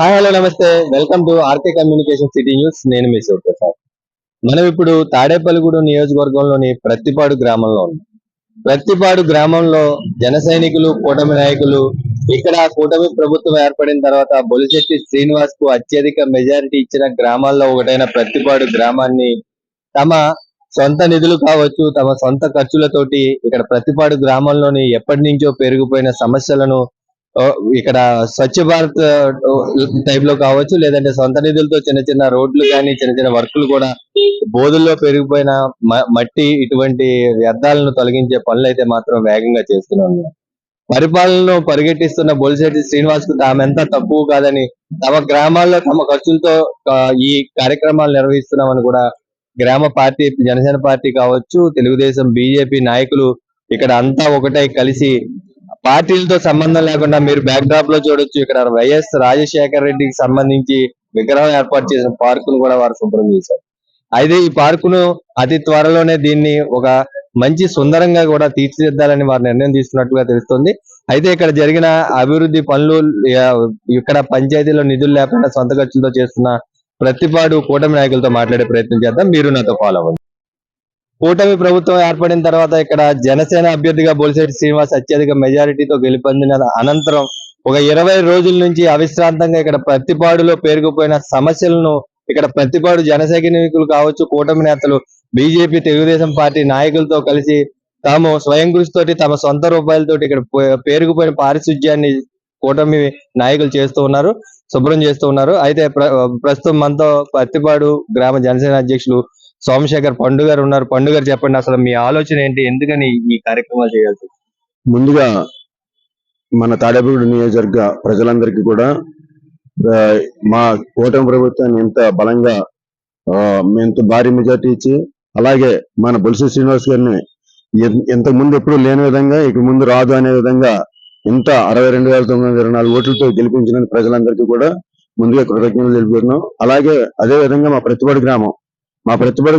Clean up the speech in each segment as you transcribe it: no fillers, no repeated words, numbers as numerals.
Hi hello నమస్తే. Welcome to RK communication city news. నేను మీ శివప్రసాద్. మనం ఇప్పుడు తాడేపల్లిగూడెం నియోజకవర్గంలోని ప్రత్తిపాడు గ్రామంలో ఉన్నాం. ప్రత్తిపాడు గ్రామంలో జన సైనికులు, కూటమి నాయకులు ఇక్కడ కూటమి ప్రభుత్వం ఏర్పడిన తర్వాత బొలిశెట్టి శ్రీనివాస్ కు అత్యధిక మెజారిటీ ఇచ్చిన గ్రామాల్లో ఒకటైన ప్రత్తిపాడు గ్రామాన్ని తమ సొంత నిధులు కావచ్చు, తమ సొంత ఖర్చులతోటి ఇక్కడ ప్రత్తిపాడు గ్రామంలోని ఎప్పటి నుంచో పెరిగిపోయిన సమస్యలను ఇక్కడ స్వచ్ఛ భారత్ టైప్ లో కావచ్చు, లేదంటే సొంత నిధులతో చిన్న చిన్న రోడ్లు కానీ చిన్న చిన్న వర్కులు కూడా బోధుల్లో పెరిగిపోయిన మట్టి ఇటువంటి వ్యర్థాలను తొలగించే పనులు అయితే మాత్రం వేగంగా చేస్తున్నాం. పరిపాలనను పరిగెట్టిస్తున్న బొలిశెట్టి శ్రీనివాస్ కు తామెంత తక్కువ కాదని తమ గ్రామాల్లో తమ ఖర్చులతో ఈ కార్యక్రమాలు నిర్వహిస్తున్నామని కూడా గ్రామ పార్టీ, జనసేన పార్టీ కావచ్చు, తెలుగుదేశం, బీజేపీ నాయకులు ఇక్కడ అంతా ఒకటై కలిసి పార్టీలతో సంబంధం లేకుండా మీరు బ్యాక్ డ్రాప్ లో చూడొచ్చు. ఇక్కడ వైఎస్ రాజశేఖర రెడ్డికి సంబంధించి విగ్రహం ఏర్పాటు చేసిన పార్కును కూడా వారు శుభ్రం చేశారు. అయితే ఈ పార్కును అతి త్వరలోనే దీన్ని ఒక మంచి సుందరంగా కూడా తీర్చిదిద్దాలని వారు నిర్ణయం తీసుకున్నట్లుగా తెలుస్తుంది. అయితే ఇక్కడ జరిగిన అభివృద్ధి పనులు, ఇక్కడ పంచాయతీలో నిధులు లేకుండా సొంత ఖర్చులతో చేస్తున్న ప్రతిపాడు కూటమి నాయకులతో మాట్లాడే ప్రయత్నం చేద్దాం. మీరు నాతో ఫాలో అవ్వండి. కూటమి ప్రభుత్వం ఏర్పడిన తర్వాత ఇక్కడ జనసేన అభ్యర్థిగా బొలిశెట్టి శ్రీనివాస్ అత్యధిక మెజారిటీతో గెలుపొందిన అనంతరం ఒక 20 రోజుల నుంచి అవిశ్రాంతంగా ఇక్కడ ప్రతిపాడులో పేరుకుపోయిన సమస్యలను ఇక్కడ ప్రతిపాడు జన సైనికులు కావచ్చు, కూటమి నేతలు, బీజేపీ, తెలుగుదేశం పార్టీ నాయకులతో కలిసి తాము స్వయం కృషితోటి తమ సొంత రూపాయలతోటి ఇక్కడ పేరుకుపోయిన పారిశుధ్యాన్ని కూటమి నాయకులు చేస్తూ ఉన్నారు, శుభ్రం చేస్తూ ఉన్నారు. అయితే ప్రస్తుతం మనతో ప్రతిపాడు గ్రామ జనసేన అధ్యక్షులు సోమశేఖర్ పండు గారు ఉన్నారు. పండు గారు చెప్పండి, అసలు మీ ఆలోచన ఏంటి, ఎందుకని ఈ కార్యక్రమాలు చేయాల్సి? ముందుగా మన తాడేపల్లి నియోజకవర్గ ప్రజలందరికీ కూడా మా కూటమి ప్రభుత్వాన్ని ఇంత బలంగా ఇంత భారీ మెజార్టీ ఇచ్చి, అలాగే మన బొలిశెట్టి శ్రీనివాస్ గారిని ఇంతకు ముందు ఎప్పుడు లేని విధంగా ఇక ముందు రాదు అనే విధంగా ఇంత 62,924 ఓట్లతో గెలిపించిన ప్రజలందరికీ కూడా ముందుగా కృతజ్ఞతలు తెలుపుతున్నాం. అలాగే అదే విధంగా మా ప్రతిపాడు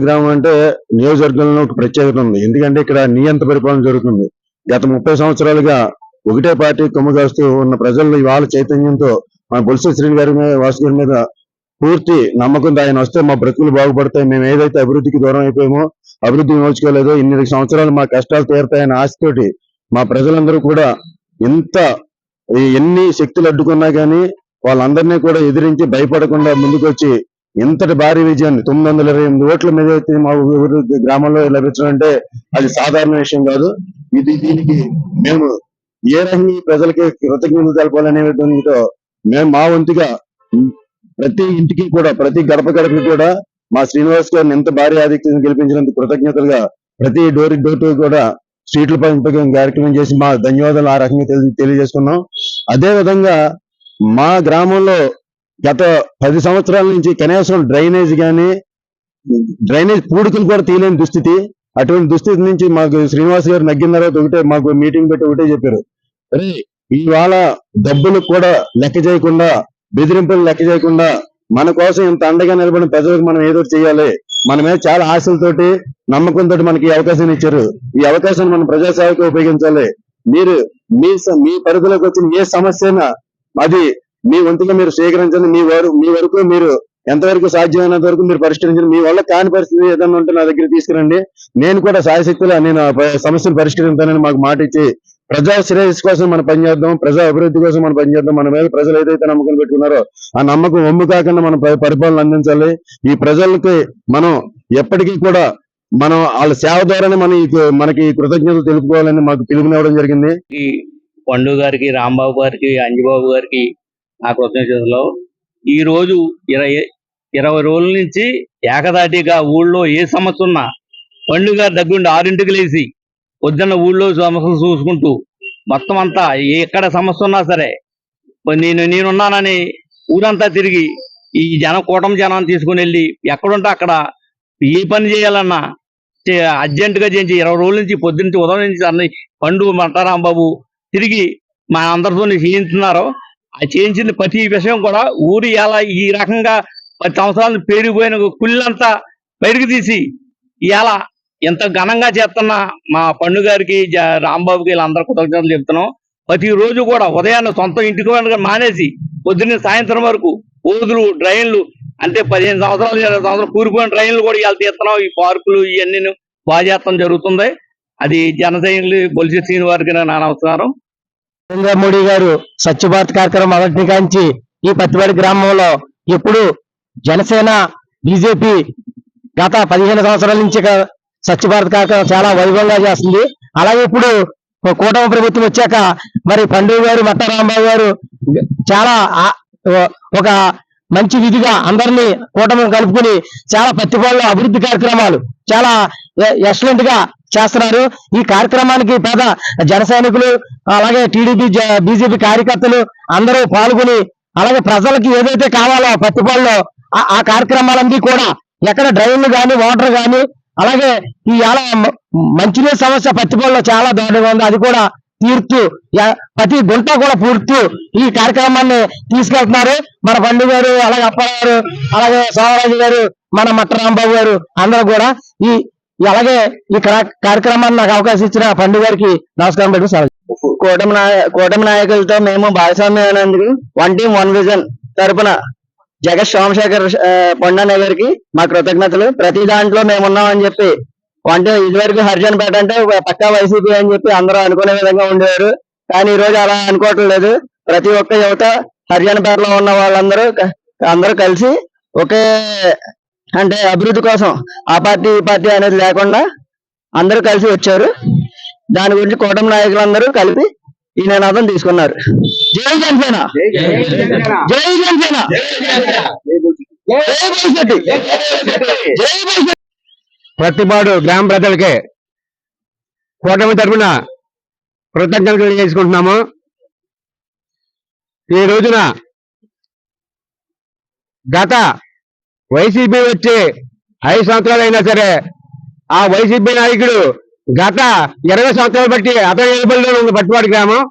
గ్రామం అంటే నియోజకవర్గంలో ఒక ప్రత్యేకత ఉంది. ఎందుకంటే ఇక్కడ నియంత్ర పరిపాలన జరుగుతుంది. గత 30 సంవత్సరాలుగా ఒకటే పార్టీ కొమ్మగాస్తూ ఉన్న ప్రజల్లో ఇవాళ చైతన్యంతో మన బొలిశెట్టి శ్రీనివాస్ గారి మీద పూర్తి నమ్మకంతో ఆయన వస్తే మా బ్రతుకులు బాగుపడతాయి, మేము ఏదైతే అభివృద్ధికి దూరం అయిపోయామో, అభివృద్ధి నోచుకోలేదో, ఇన్ని సంవత్సరాలు మా కష్టాలు తీరుతాయన్న ఆశతోటి మా ప్రజలందరూ కూడా ఎన్ని శక్తులు అడ్డుకున్నా కానీ వాళ్ళందరినీ కూడా ఎదిరించి భయపడకుండా ముందుకొచ్చి ఇంతటి భారీ విజయాన్ని 928 ఓట్ల మీద మా ఊరు గ్రామంలో లభించడం అంటే అది సాధారణ విషయం కాదు. దీనికి మేము ఏ రకంగా ప్రజలకి కృతజ్ఞతలు తెలపాలనే విధంగా మేము మా వంతుగా ప్రతి ఇంటికి కూడా, ప్రతి గడపకి కూడా మా శ్రీనివాస్ గారిని ఎంత భారీ ఆధిక్యతను గెలిపించినందుకు కృతజ్ఞతలుగా ప్రతి డోర్ కూడా స్ట్రీట్ల పంపకం కార్యక్రమం చేసి మా ధన్యవాదాలు ఆ రకంగా తెలియజేసుకున్నాం. అదే విధంగా మా గ్రామంలో గత 10 సంవత్సరాల నుంచి కనీసం డ్రైనేజ్ పూడికలు కూడా తీయలేని దుస్థితి. అటువంటి దుస్థితి నుంచి మాకు శ్రీనివాస్ గారు నగ్గిన తర్వాత మాకు మీటింగ్ పెట్టి ఒకటే చెప్పారు, అరే ఇవాళ డబ్బులకు కూడా లెక్క చేయకుండా, బెదిరింపులు లెక్క చేయకుండా మన కోసం ఇంత అండగా నిలబడిన ప్రజలకు మనం ఏదో చేయాలి, మన మీద చాలా ఆశలతోటి నమ్మకంతో మనకి ఈ అవకాశాన్ని ఇచ్చారు, ఈ అవకాశాన్ని మనం ప్రజాసేవకు ఉపయోగించాలి, మీరు మీ పరిధిలోకి వచ్చిన ఏ సమస్య అయినా అది మీ వంతుగా మీరు స్వీకరించండి, మీ వరకు మీరు ఎంతవరకు సాధ్యమైనంత వరకు మీరు పరిష్కరించండి, మీ వల్ల కాని పరిస్థితి ఏదైనా ఉంటే నా దగ్గర తీసుకురండి, నేను కూడా సాయశక్తులు నేను సమస్యను పరిష్కరిస్తానని మాకు మాట ఇచ్చి ప్రజా శ్రేయస్సు కోసం మనం పనిచేద్దాం, ప్రజా అభివృద్ధి కోసం మనం పనిచేద్దాం, మన మీద ప్రజలు ఏదైతే నమ్మకం పెట్టుకున్నారో ఆ నమ్మకం ఒమ్ము కాకుండా మనం పరిపాలన అందించాలి. ఈ ప్రజలకి మనం ఎప్పటికీ కూడా మనం వాళ్ళ సేవ ద్వారానే మనకి కృతజ్ఞతలు తెలుపుకోవాలని మాకు పిలుపునివ్వడం జరిగింది. ఈ పండు గారికి, రాంబాబు గారికి, అంజిబాబు గారికి నా కృతజ్ఞతలు. ఈ రోజు 20 రోజుల నుంచి ఏకదాటిగా ఊళ్ళో ఏ సమస్య ఉన్నా పండు గారి దగ్గరుండి 6ంటికి లేచి పొద్దున్న ఊళ్ళో సమస్యలు చూసుకుంటూ మొత్తం అంతా ఎక్కడ సమస్య ఉన్నా సరే నేనున్నానని ఊరంతా తిరిగి ఈ కూటమి జనాన్ని తీసుకుని వెళ్ళి ఎక్కడుంటే అక్కడ ఏ పని చేయాలన్నా అర్జెంటుగా చేయించి 20 రోజుల నుంచి పొద్దున్న ఉదయం నుంచి అన్ని పండు మంటారాంబాబు తిరిగి మా అందరితో చేయించున్నారు. ఆ చేయించిన ప్రతి విషయం కూడా ఊరు ఎలా ఈ రకంగా 10 సంవత్సరాలు పేరుపోయిన కుళ్ళంతా బయటకు తీసి ఇలా ఎంత ఘనంగా చేస్తున్న మా పండు గారికి, రాంబాబుకి వీళ్ళందరూ కృతజ్ఞతలు చెప్తున్నాం. ప్రతిరోజు కూడా ఉదయాన్నే సొంత ఇంటికి వెళ్ళడం మానేసి పొద్దున్న సాయంత్రం వరకు ఓదులు డ్రైన్లు అంటే 15 సంవత్సరాలు 20 సంవత్సరాలు కూలిపోయిన డ్రైన్లు కూడా ఇవాళ తీస్తున్నాం. ఈ పార్కులు ఇవన్నీ బాగు చేస్తాం జరుగుతుంది. అది జన సైనికులు బొలిసి శ్రీని వారికి నా నమస్కారం. నరేంద్ర మోడీ గారు స్వచ్ఛ భారత్ కార్యక్రమం మొదటి కాంచి ఈ పత్తిపాడు గ్రామంలో ఎప్పుడు జనసేన బీజేపీ గత 15 సంవత్సరాల నుంచి స్వచ్ఛ భారత్ కార్యక్రమం చాలా వైభవంగా చేస్తుంది. అలాగే ఇప్పుడు కూటమి ప్రభుత్వం వచ్చాక మరి పండుగ గారు మట్ట రాంబాబు గారు చాలా ఒక మంచి విధిగా అందరినీ కూటమి కలుపుకుని చాలా పత్తిపాడులో అభివృద్ధి కార్యక్రమాలు చాలా ఎక్సలెంట్ గా చేస్తున్నారు. ఈ కార్యక్రమానికి పేద జన సైనికులు అలాగే టీడీపీ బీజేపీ కార్యకర్తలు అందరూ పాల్గొని అలాగే ప్రజలకి ఏదైతే కావాలో పత్తిపాడులో ఆ కార్యక్రమాలన్నీ కూడా ఎక్కడ డ్రైన్లు కానీ వాటర్ కానీ అలాగే ఈ మంచినీరు సమస్య పత్తిపాడులో చాలా దారుణంగా ఉంది. అది కూడా తీర్చు ప్రతి గుంట కూడా పూర్తి ఈ కార్యక్రమాన్ని తీసుకెళ్తున్నారు. మన పండు గారు అలాగే అప్పారావు గారు అలాగే సోమరాజు గారు మన మట్ట రాంబాబు గారు అందరూ కూడా అలాగే ఈ కార్యక్రమాన్ని నాకు అవకాశం ఇచ్చిన పండు గారికి నమస్కారం పెట్టి సార్. కూటమి నాయకులతో మేము భాగస్వామ్యం అయినందుకు 1 టీమ్ 1 విజన్ తరపున జగత్ సోమశేఖర్ పొండన్న గారికి మా కృతజ్ఞతలు. ప్రతి దాంట్లో మేము ఉన్నామని చెప్పి ఇదివరకు హరిజన్పేట అంటే పక్కా వైసీపీ అని చెప్పి అందరూ అనుకునే విధంగా ఉండేవారు. కానీ ఈ రోజు అలా అనుకోవటం లేదు. ప్రతి ఒక్క యువత హరిజన్పేటలో ఉన్న వాళ్ళందరూ అందరూ కలిసి ఒకే అంటే అభివృద్ధి కోసం ఆ పార్టీ ఈ పార్టీ అనేది లేకుండా అందరూ కలిసి వచ్చారు. దాని గురించి కూటమి నాయకులందరూ కలిపి ఈ నినాదం తీసుకున్నారు. జై జనసేన, జై జనసేన, ప్రతిపాడు గ్రామ ప్రజలకే కూటమి తరఫున కృతజ్ఞతలు తెలియజేసుకుంటున్నాము. ఈ రోజున గత వైసీపీ వచ్చి 5 సంవత్సరాలు అయినా సరే ఆ వైసీపీ నాయకుడు గత 20 సంవత్సరాలు బట్టి అతని నిలబడిలో ఉంది పట్టిపాడు గ్రామం.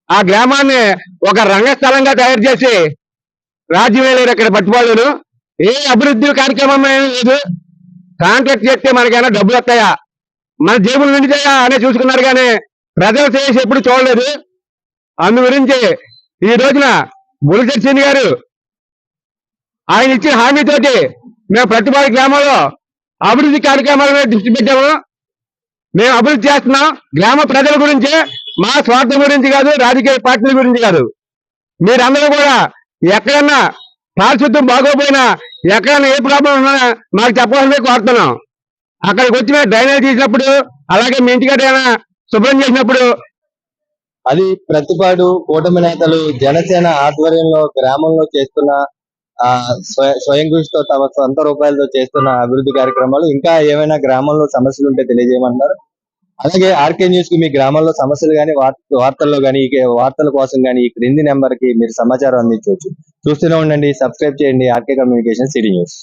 ఆ గ్రామాన్ని ఒక రంగస్థలంగా తయారు చేసి రాజ్యం వెళ్ళారు ఇక్కడ పట్టిపాడును. ఏ అభివృద్ధి కార్యక్రమం ఏమీ లేదు. కాంట్రాక్ట్ చేస్తే మనకైనా డబ్బులు వస్తాయా, మన జేబులు నిండుతాయా అనే చూసుకున్నారు కానీ ప్రజలు చేసి ఎప్పుడు చూడలేదు. అందు గురించి ఈ రోజున బొలిశెట్టి శ్రీని గారు ఆయన ఇచ్చిన హామీతోటి మేము పట్టిపాడు గ్రామంలో అభివృద్ధి కార్యక్రమాల మీద దృష్టి పెట్టాము. మేము అభివృద్ధి చేస్తున్నాం గ్రామ ప్రజల గురించి, మా స్వార్థం గురించి కాదు, రాజకీయ పార్టీల గురించి కాదు. మీరందరూ కూడా ఎక్కడన్నా పారిశుద్ధ్యం బాగోపోయినా ఎక్కడన్నా ఏ ప్రాబ్లం ఉన్నా మాకు చెప్పాలని కోరుతున్నాం. అక్కడికి వచ్చి మేము డ్రైనేజ్ తీసినప్పుడు అలాగే మీ ఇంటికి శుభ్రం చేసినప్పుడు అది ప్రతిపాడు కూటమి నేతలు జనసేన ఆధ్వర్యంలో గ్రామంలో చేస్తున్న స్వయం కృషితో తమ సొంత రూపాయలతో చేస్తున్న అభివృద్ధి కార్యక్రమాలు. ఇంకా ఏమైనా గ్రామంలో సమస్యలు ఉంటే తెలియజేయమంటారు. అలాగే ఆర్కే న్యూస్ కి మీ గ్రామంలో సమస్యలు కానీ వార్తల్లో కానీ వార్తల కోసం కానీ ఈ క్రింది నెంబర్ కి మీరు సమాచారం అందించవచ్చు. చూస్తూనే ఉండండి, సబ్స్క్రైబ్ చేయండి ఆర్కే కమ్యూనికేషన్ సిటీ న్యూస్.